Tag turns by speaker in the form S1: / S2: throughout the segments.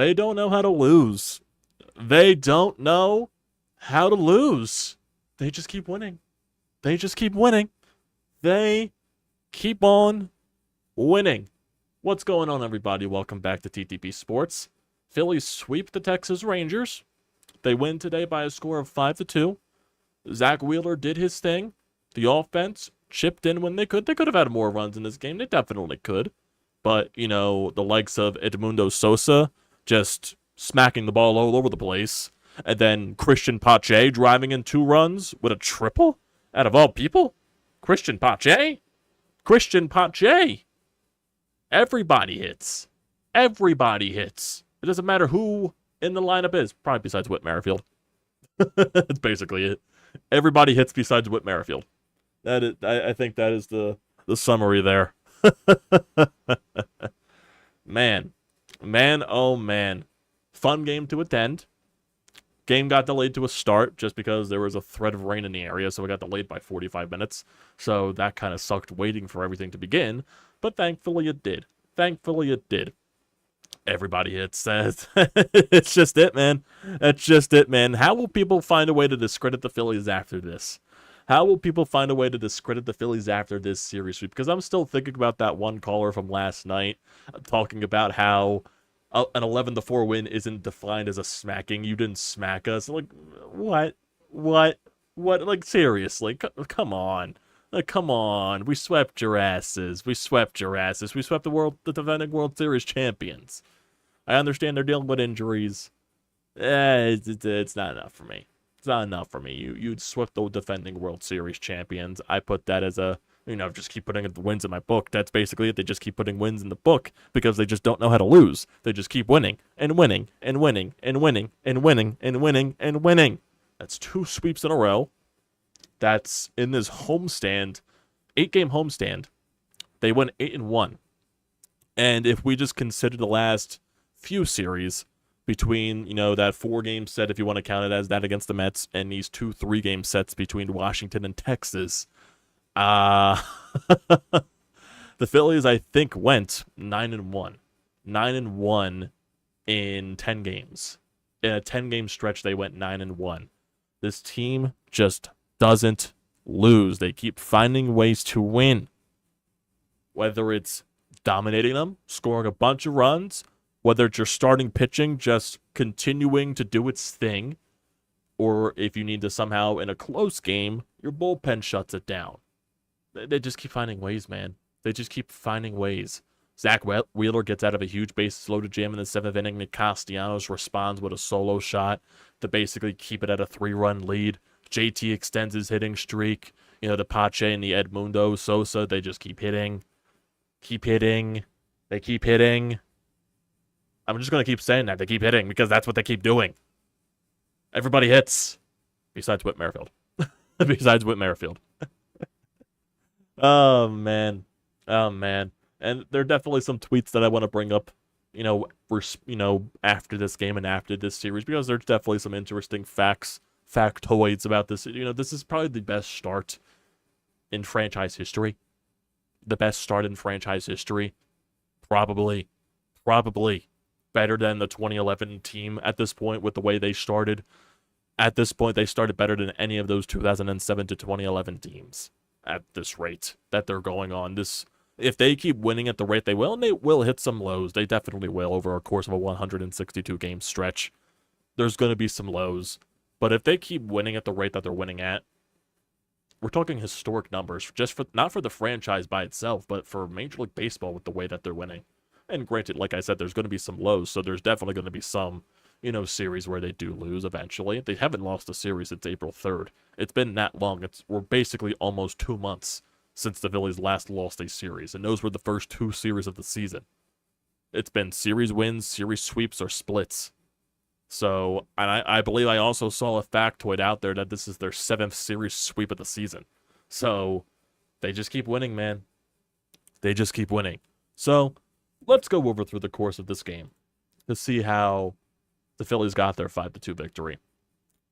S1: They don't know how to lose. They don't know how to lose. They just keep winning. They just keep winning. They keep on winning. What's going on, everybody? Welcome back to TTP Sports. Phillies sweep the Texas Rangers. They win today by a score of 5-2. Zack Wheeler did his thing. The offense chipped in when they could. They could have had more runs in this game. They definitely could. But, you know, the likes of Edmundo Sosa just smacking the ball all over the place. And then Christian Pache driving in 2 runs with a triple? Out of all people? Christian Pache? Christian Pache! Everybody hits. Everybody hits. It doesn't matter who in the lineup is. Probably besides Whit Merrifield. That's basically it. Everybody hits besides Whit Merrifield. That is, I think that is the summary there. Man, oh man. Fun game to attend. Game got delayed to a start just because there was a threat of rain in the area, so it got delayed by 45 minutes. So that kind of sucked waiting for everything to begin, but thankfully it did. Thankfully it did. Everybody hits. It's just it, man. That's just it, man. How will people find a way to discredit the Phillies after this? How will people find a way to discredit the Phillies after this series sweep? Because I'm still thinking about that one caller from last night talking about how an 11-4 win isn't defined as a smacking. You didn't smack us. Like, what? Like, seriously, come on. Like, come on. We swept your asses. We swept the defending World Series champions. I understand they're dealing with injuries. It's not enough for me. It's not enough for me. You swept the defending World Series champions. I put that as a, just keep putting the wins in my book. That's basically it. They just keep putting wins in the book because they just don't know how to lose. They just keep winning and winning and winning and winning and winning and winning and winning. That's 2 sweeps in a row. That's in this homestand, 8-game homestand. They went 8-1. And if we just consider the last few series between, that 4-game set, if you want to count it as that against the Mets, and these 2 3-game sets between Washington and Texas, the Phillies, I think, went 9-1. 9-1 in 10 games. In a 10-game stretch, they went 9-1. This team just doesn't lose. They keep finding ways to win. Whether it's dominating them, scoring a bunch of runs, whether it's your starting pitching just continuing to do its thing, or if you need to somehow, in a close game, your bullpen shuts it down. They just keep finding ways, man. They just keep finding ways. Zack Wheeler gets out of a huge bases-loaded jam in the 7th inning. The Castellanos responds with a solo shot to basically keep it at a 3-run lead. JT extends his hitting streak. The Pache and the Edmundo Sosa, they just keep hitting. Keep hitting. They keep hitting. I'm just going to keep saying that. They keep hitting because that's what they keep doing. Everybody hits. Besides Whit Merrifield. Besides Whit Merrifield. Oh, man. Oh, man. And there are definitely some tweets that I want to bring up, after this game and after this series, because there's definitely some interesting factoids about this. This is probably the best start in franchise history. The best start in franchise history. Probably better than the 2011 team at this point with the way they started. At this point, they started better than any of those 2007 to 2011 teams at this rate that they're going on. If they keep winning at the rate they will, and they will hit some lows, they definitely will over a course of a 162-game stretch. There's going to be some lows. But if they keep winning at the rate that they're winning at, we're talking historic numbers, not for the franchise by itself, but for Major League Baseball with the way that they're winning. And granted, like I said, there's going to be some lows, so there's definitely going to be some, series where they do lose eventually. They haven't lost a series since April 3rd. It's been that long. We're basically almost 2 months since the Phillies last lost a series, and those were the first 2 series of the season. It's been series wins, series sweeps, or splits. So, and I believe I also saw a factoid out there that this is their 7th series sweep of the season. So, they just keep winning, man. They just keep winning. So, let's go over through the course of this game to see how the Phillies got their 5-2 victory.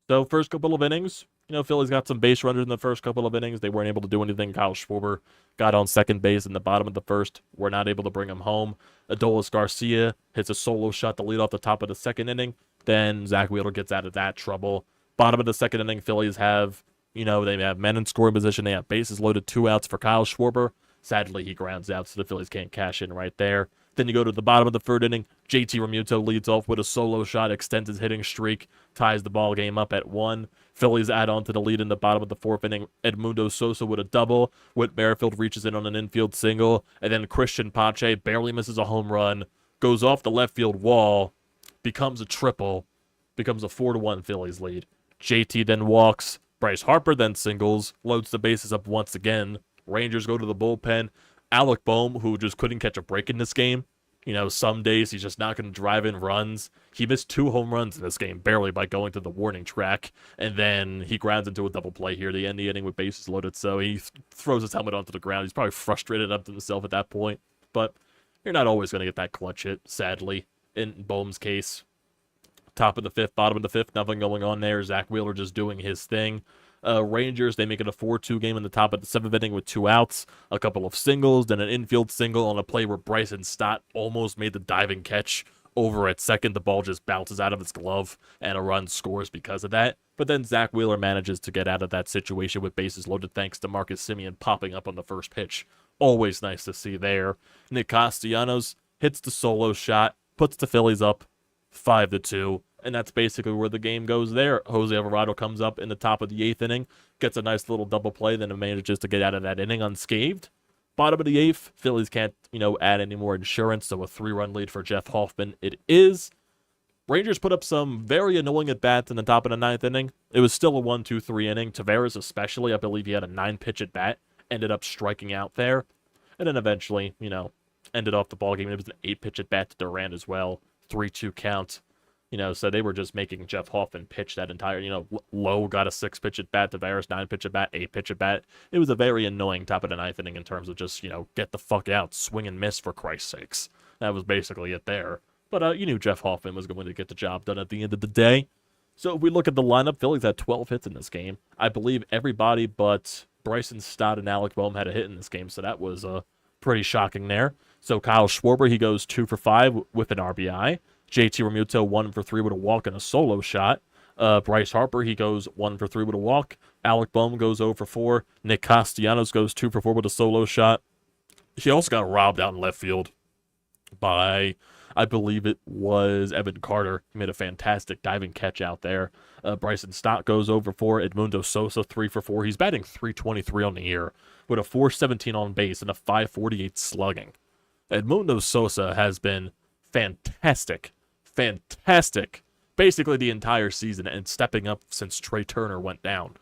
S1: So, first couple of innings, Phillies got some base runners in the first couple of innings. They weren't able to do anything. Kyle Schwarber got on second base in the bottom of the first. We're not able to bring him home. Adolis Garcia hits a solo shot to lead off the top of the second inning. Then Zack Wheeler gets out of that trouble. Bottom of the second inning, Phillies have, they have men in scoring position. They have bases loaded, 2 outs for Kyle Schwarber. Sadly, he grounds out, so the Phillies can't cash in right there. Then you go to the bottom of the third inning. JT Realmuto leads off with a solo shot, extends his hitting streak, ties the ball game up at 1. Phillies add on to the lead in the bottom of the fourth inning. Edmundo Sosa with a double. Whit Merrifield reaches in on an infield single. And then Christian Pache barely misses a home run, goes off the left field wall, becomes a triple, becomes a 4-1 Phillies lead. JT then walks. Bryce Harper then singles, loads the bases up once again. Rangers go to the bullpen. Alec Boehm, who just couldn't catch a break in this game. Some days he's just not going to drive in runs. He missed 2 home runs in this game, barely by going to the warning track. And then he grounds into a double play here to end the inning with bases loaded. So he throws his helmet onto the ground. He's probably frustrated up to himself at that point. But you're not always going to get that clutch hit, sadly, in Boehm's case. Top of the fifth, bottom of the fifth, nothing going on there. Zack Wheeler just doing his thing. Rangers, they make it a 4-2 game in the top of the 7th inning with 2 outs, a couple of singles, then an infield single on a play where Bryson Stott almost made the diving catch over at second. The ball just bounces out of his glove, and a run scores because of that. But then Zack Wheeler manages to get out of that situation with bases loaded thanks to Marcus Semien popping up on the first pitch. Always nice to see there. Nick Castellanos hits the solo shot, puts the Phillies up 5-2. And that's basically where the game goes there. Jose Alvarado comes up in the top of the 8th inning, gets a nice little double play, then manages to get out of that inning unscathed. Bottom of the 8th, Phillies can't, add any more insurance, so a 3-run lead for Jeff Hoffman it is. Rangers put up some very annoying at-bats in the top of the 9th inning. It was still a 1-2-3 inning. Tavares especially, I believe he had a 9-pitch at-bat, ended up striking out there. And then eventually, ended off the ballgame. It was an 8-pitch at-bat to Durant as well. 3-2 count. So they were just making Jeff Hoffman pitch that entire, Lowe got a 6-pitch at bat, Tavares 9-pitch at bat, 8-pitch at bat. It was a very annoying top of the 9th inning in terms of just, get the fuck out, swing and miss for Christ's sakes. That was basically it there. But you knew Jeff Hoffman was going to get the job done at the end of the day. So if we look at the lineup, Phillies had 12 hits in this game. I believe everybody but Bryson, Stott, and Alec Boehm had a hit in this game, so that was pretty shocking there. So Kyle Schwarber, he goes 2 for 5 with an RBI. JT Realmuto 1 for 3 with a walk and a solo shot. Bryce Harper, he goes 1 for 3 with a walk. Alec Boehm goes 0 for 4. Nick Castellanos goes 2 for 4 with a solo shot. He also got robbed out in left field by, I believe it was Evan Carter. He made a fantastic diving catch out there. Bryson Stott goes 0 for 4. Edmundo Sosa 3 for 4. He's batting .323 on the year with a .417 on base and a .548 slugging. Edmundo Sosa has been fantastic basically the entire season and stepping up since Trey Turner went down.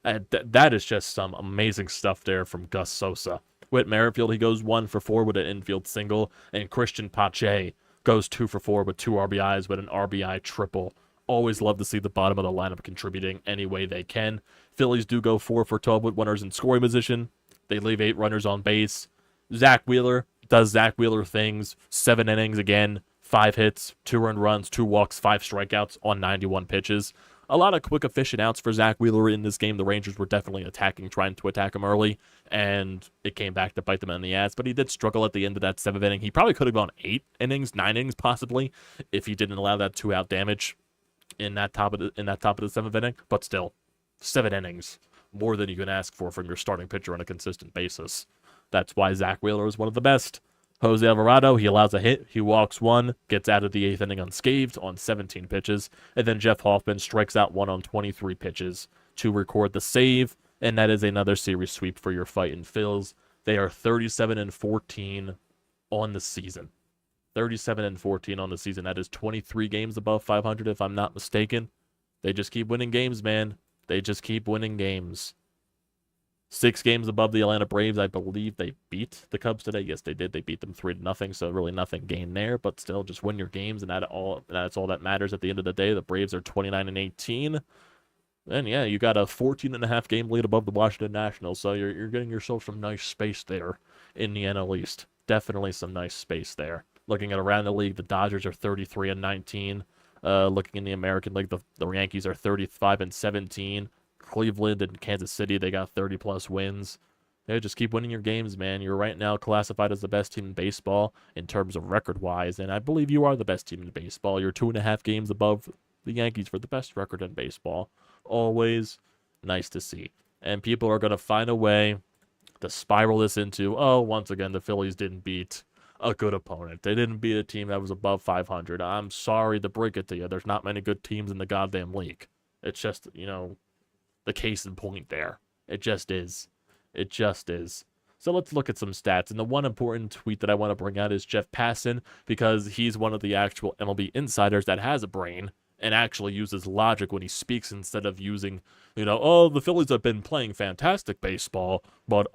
S1: And that is just some amazing stuff there from Gus Sosa. Whit Merrifield, he goes 1 for 4 with an infield single, and Christian Pache goes 2 for 4 with 2 RBIs with an RBI triple. Always love to see the bottom of the lineup contributing any way they can. Phillies do go 4 for 12 with runners in scoring position. They leave 8 runners on base. Zack Wheeler does Zack Wheeler things. 7 innings again. 5 hits, 2 earned runs, 2 walks, 5 strikeouts on 91 pitches. A lot of quick, efficient outs for Zack Wheeler in this game. The Rangers were definitely trying to attack him early, and it came back to bite them in the ass. But he did struggle at the end of that 7th inning. He probably could have gone 8 innings, 9 innings possibly, if he didn't allow that 2-out damage in that top of the 7th inning. But still, 7 innings, more than you can ask for from your starting pitcher on a consistent basis. That's why Zack Wheeler is one of the best. Jose Alvarado, he allows a hit, he walks 1, gets out of the 8th inning unscathed on 17 pitches, and then Jeff Hoffman strikes out 1 on 23 pitches to record the save, and that is another series sweep for your Fightin' Phils. They are 37-14 on the season. 37-14 on the season. That is 23 games above 500, if I'm not mistaken. They just keep winning games, man. They just keep winning games. 6 games above the Atlanta Braves. I believe they beat the Cubs today. Yes, they did. They beat them 3-0, so really nothing gained there. But still, just win your games, and that's all that matters at the end of the day. The Braves are 29-18. And yeah, you got a 14.5 game lead above the Washington Nationals, so you're getting yourself some nice space there in the NL East. Definitely some nice space there. Looking at around the league, the Dodgers are 33-19. Looking in the American League, the Yankees are 35-17. Cleveland and Kansas City, they got 30-plus wins. They just keep winning your games, man. You're right now classified as the best team in baseball in terms of record-wise, and I believe you are the best team in baseball. You're 2.5 games above the Yankees for the best record in baseball. Always nice to see. And people are going to find a way to spiral this into, oh, once again, the Phillies didn't beat a good opponent. They didn't beat a team that was above 500. I'm sorry to break it to you. There's not many good teams in the goddamn league. It's just, the case in point there. It just is. It just is. So let's look at some stats. And the one important tweet that I want to bring out is Jeff Passan, because he's one of the actual MLB insiders that has a brain and actually uses logic when he speaks instead of using, oh, the Phillies have been playing fantastic baseball, but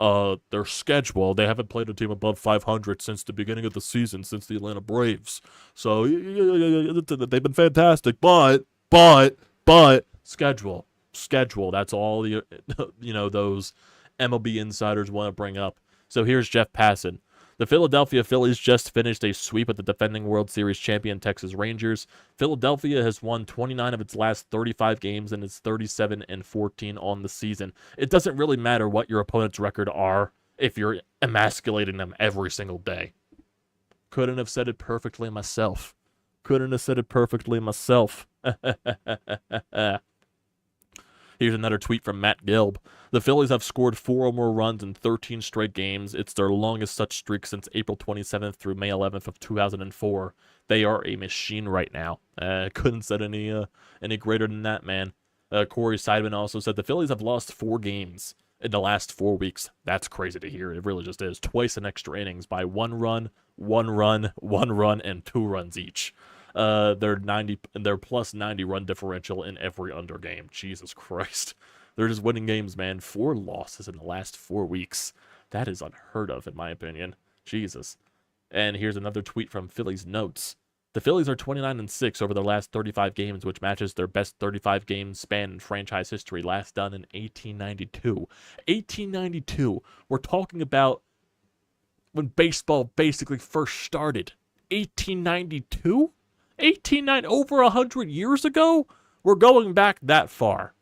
S1: their schedule, they haven't played a team above 500 since the beginning of the season, since the Atlanta Braves. So they've been fantastic, but schedule, that's all those MLB insiders want to bring up. So here's Jeff Passan. The Philadelphia Phillies just finished a sweep at the defending World Series champion Texas Rangers. Philadelphia has won 29 of its last 35 games and is 37-14 on the season. It doesn't really matter what your opponent's record are if you're emasculating them every single day. Couldn't have said it perfectly myself. Here's another tweet from Matt Gilb. The Phillies have scored 4 or more runs in 13 straight games. It's their longest such streak since April 27th through May 11th of 2004. They are a machine right now. Couldn't said any greater than that, man. Corey Seidman also said the Phillies have lost 4 games in the last 4 weeks. That's crazy to hear. It really just is. Twice in extra innings by 1 run, 1 run, 1 run, and 2 runs each. They're plus 90 run differential in every under game. Jesus Christ. They're just winning games, man. 4 losses in the last 4 weeks. That is unheard of, in my opinion. Jesus. And here's another tweet from Phillies Notes. The Phillies are 29-6 over their last 35 games, which matches their best 35-game span in franchise history, last done in 1892. 1892. We're talking about when baseball basically first started. 1892? Over 100 years ago? We're going back that far.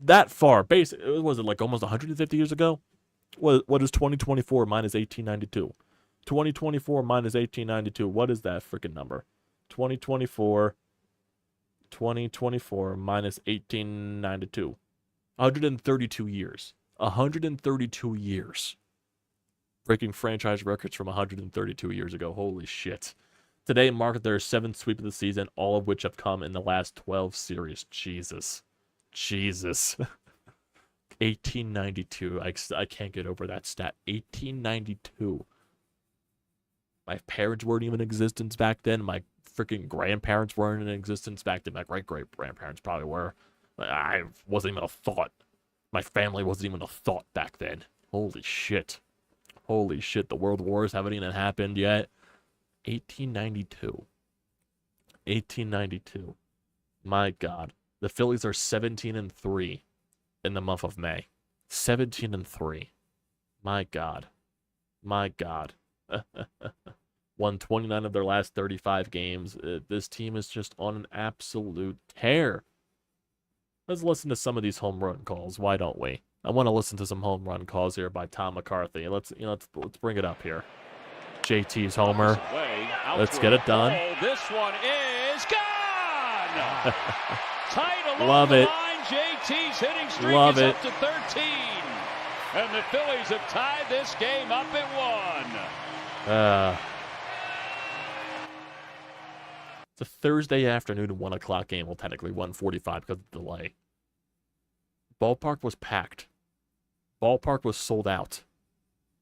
S1: Basically, was it like almost 150 years ago? What is 2024 minus 1892? 2024 minus 1892. What is that freaking number? 2024 minus 1892. 132 years. 132 years. Breaking franchise records from 132 years ago. Holy shit. Today marked their 7th sweep of the season, all of which have come in the last 12 series. Jesus. 1892. I can't get over that stat. 1892. My parents weren't even in existence back then. My freaking grandparents weren't in existence back then. My great-great-grandparents probably were. I wasn't even a thought. My family wasn't even a thought back then. Holy shit. The world wars haven't even happened yet. 1892. My God. The Phillies are 17-3 in the month of May. 17-3. My God. Won 29 of their last 35 games. This team is just on an absolute tear. Let's listen to some of these home run calls. Why don't we? I want to listen to some home run calls here by Tom McCarthy. Let's bring it up here. JT's homer. Let's get it done.
S2: This one is gone. Tight along
S1: Love
S2: the
S1: it.
S2: line. JT's hitting streak
S1: Love
S2: is
S1: it.
S2: up to 13. And the Phillies have tied this game up at 1.
S1: It's a Thursday afternoon 1 o'clock game. Well, technically 1:45 because of the delay. Ballpark was packed. Ballpark was sold out.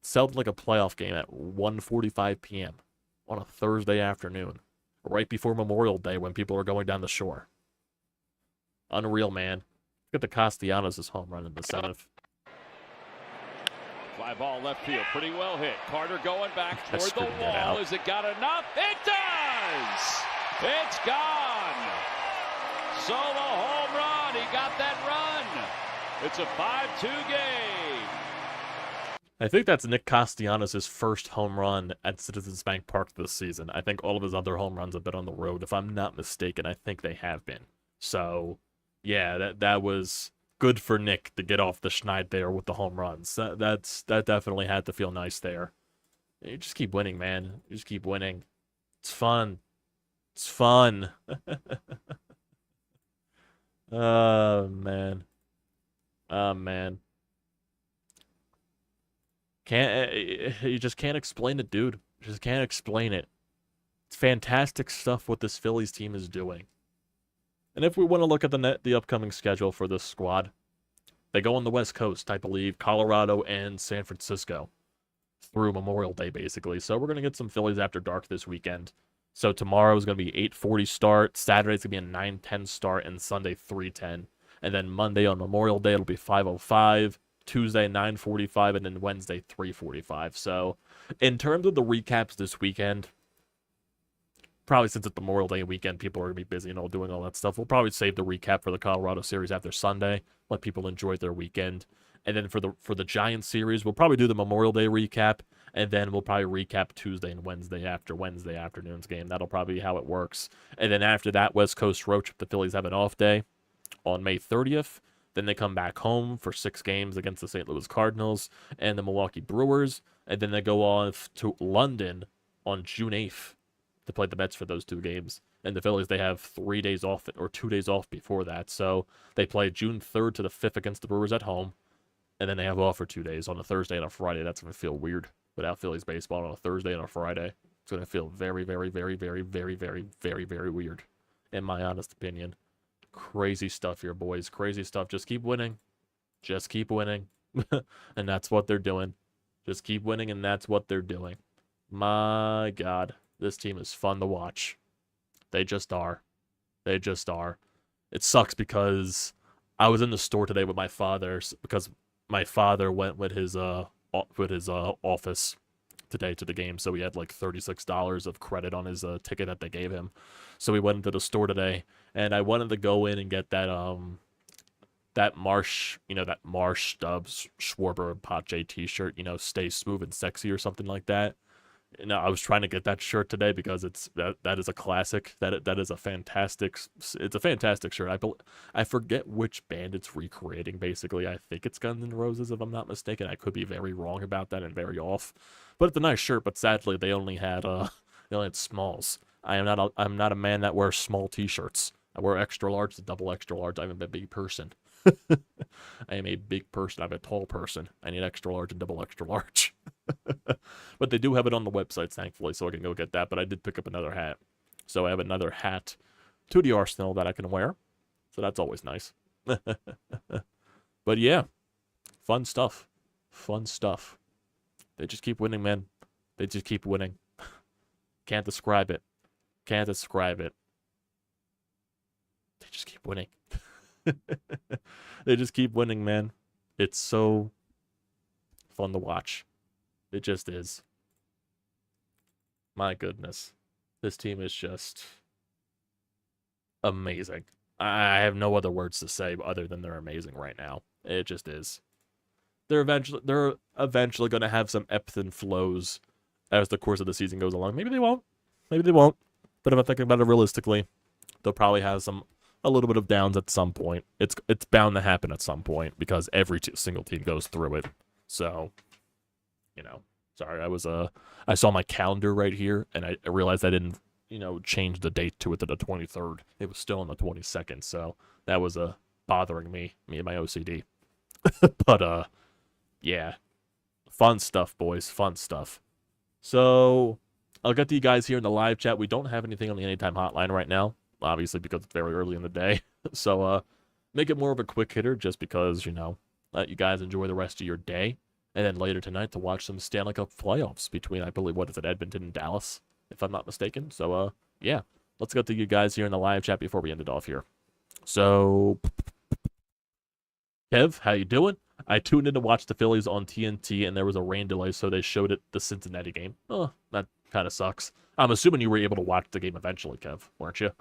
S1: Sounded like a playoff game at 1:45 p.m. on a Thursday afternoon, right before Memorial Day when people are going down the shore. Unreal, man. Look at the Castellanos' home run in the 7th.
S2: Fly ball left field, pretty well hit. Carter going back toward the
S1: screwed that
S2: wall.
S1: out.
S2: Is it got enough? It does! It's gone! Solo home run. He got that run. It's a 5-2 game.
S1: I think that's Nick Castellanos' first home run at Citizens Bank Park this season. I think all of his other home runs have been on the road. If I'm not mistaken, I think they have been. So, yeah, that was good for Nick to get off the schneid there with the home runs. That definitely had to feel nice there. You just keep winning, man. You just keep winning. It's fun. It's fun. Oh, man. Oh, man. You just can't explain it, dude. You just can't explain it. It's fantastic stuff what this Phillies team is doing. And if we want to look at the upcoming schedule for this squad, they go on the West Coast, I believe, Colorado and San Francisco through Memorial Day, basically. So we're going to get some Phillies after dark this weekend. So tomorrow is going to be 8:40 start, Saturday's going to be a 9:10 start, and Sunday 3:10. And then Monday on Memorial Day, it'll be 5:05, Tuesday 9:45, and then Wednesday 3:45. So in terms of the recaps this weekend, probably since it's Memorial Day weekend, people are going to be busy and all doing all that stuff. We'll probably save the recap for the Colorado series after Sunday, let people enjoy their weekend. And then for the Giants series, we'll probably do the Memorial Day recap, and then we'll probably recap Tuesday and Wednesday after Wednesday afternoon's game. That'll probably be how it works. And then after that West Coast road trip, the Phillies have an off day on May 30th. Then they come back home for 6 games against the St. Louis Cardinals and the Milwaukee Brewers. And then they go off to London on June 8th to play the Mets for those 2 games. And the Phillies, they have 3 days off or 2 days off before that. So they play June 3rd to the 5th against the Brewers at home. And then they have off for 2 days on a Thursday and a Friday. That's going to feel weird without Phillies baseball on a Thursday and a Friday. It's going to feel very, very, very, very, very, very, very, very weird, in my honest opinion. Crazy stuff here, boys. Crazy stuff. Just keep winning. Just keep winning. And that's what they're doing. Just keep winning, and that's what they're doing. My God, this team is fun to watch. They just are. They just are. It sucks because I was in the store today with my father because my father went with his office today to the game, so he had like $36 of credit on his ticket that they gave him. So we went into the store today, and I wanted to go in and get that Marsh Stubbs Schwarber Pache t-shirt, stay smooth and sexy or something like that. I was trying to get that shirt today because that is a classic. That is a fantastic. It's a fantastic shirt. I forget which band it's recreating. Basically, I think it's Guns N' Roses, if I'm not mistaken. I could be very wrong about that and very off. But it's a nice shirt. But sadly, they only had smalls. I'm not a man that wears small t-shirts. I wear extra large to double extra large. I'm a big person. I am a big person. I'm a tall person. I need extra large and double extra large. But they do have it on the websites, thankfully, so I can go get that. But I did pick up another hat. So I have another hat to the arsenal that I can wear. So that's always nice. But yeah, fun stuff. Fun stuff. They just keep winning, man. They just keep winning. Can't describe it. Can't describe it. They just keep winning. They just keep winning, man. It's so fun to watch. It just is. My goodness. This team is just amazing. I have no other words to say other than they're amazing right now. It just is. They're eventually going to have some ebbs and flows as the course of the season goes along. Maybe they won't. Maybe they won't. But if I'm thinking about it realistically, they'll probably have a little bit of downs at some point. It's bound to happen at some point because every single team goes through it. So, sorry, I saw my calendar right here, and I realized I didn't, change the date to it to the 23rd. It was still on the 22nd, so that was bothering me and my OCD. But, yeah, fun stuff, boys, fun stuff. So, I'll get to you guys here in the live chat. We don't have anything on the Anytime Hotline right now, obviously because it's very early in the day. So, make it more of a quick hitter just because, let you guys enjoy the rest of your day. And then later tonight to watch some Stanley Cup playoffs between, I believe, Edmonton and Dallas, if I'm not mistaken. So, yeah, let's get to you guys here in the live chat before we end it off here. So, Kev, how you doing? I tuned in to watch the Phillies on TNT, and there was a rain delay, so they showed it the Cincinnati game. Oh, that kind of sucks. I'm assuming you were able to watch the game eventually, Kev, weren't you?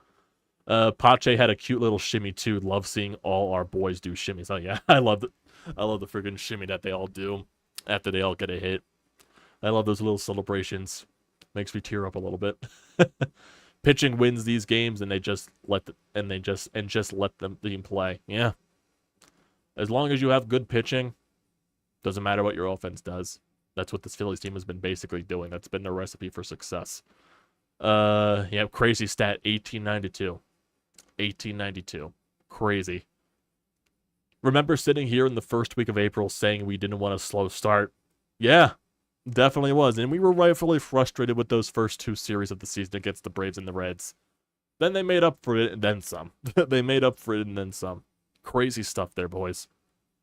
S1: Pache had a cute little shimmy, too. Love seeing all our boys do shimmies. Oh, yeah, I love the friggin' shimmy that they all do after they all get a hit. I love those little celebrations. Makes me tear up a little bit. Pitching wins these games, and they just let the team play. Yeah, As long as you have good pitching, doesn't matter what your offense does. That's what this Phillies team has been basically doing. That's been their recipe for success. Yeah, crazy stat, 1892. 1892. Crazy. Remember sitting here in the first week of April saying we didn't want a slow start? Yeah, definitely was. And we were rightfully frustrated with those first 2 series of the season against the Braves and the Reds. Then they made up for it and then some. They made up for it and then some. Crazy stuff there, boys.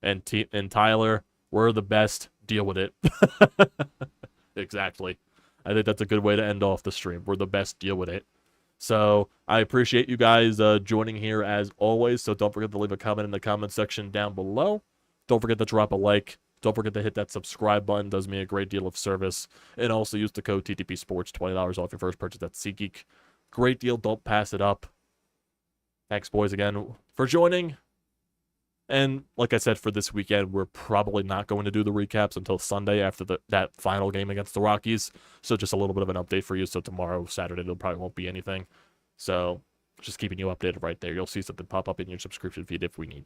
S1: And Tyler, we're the best. Deal with it. Exactly. I think that's a good way to end off the stream. We're the best. Deal with it. So I appreciate you guys joining here as always. So don't forget to leave a comment in the comment section down below. Don't forget to drop a like. Don't forget to hit that subscribe button. Does me a great deal of service. And also use the code TTPSPORTS, $20 off your first purchase at SEATGEEK. Great deal. Don't pass it up. Thanks, boys, again for joining. And like I said, for this weekend, we're probably not going to do the recaps until Sunday after that final game against the Rockies. So just a little bit of an update for you. So tomorrow, Saturday, there probably won't be anything. So just keeping you updated right there. You'll see something pop up in your subscription feed if we need.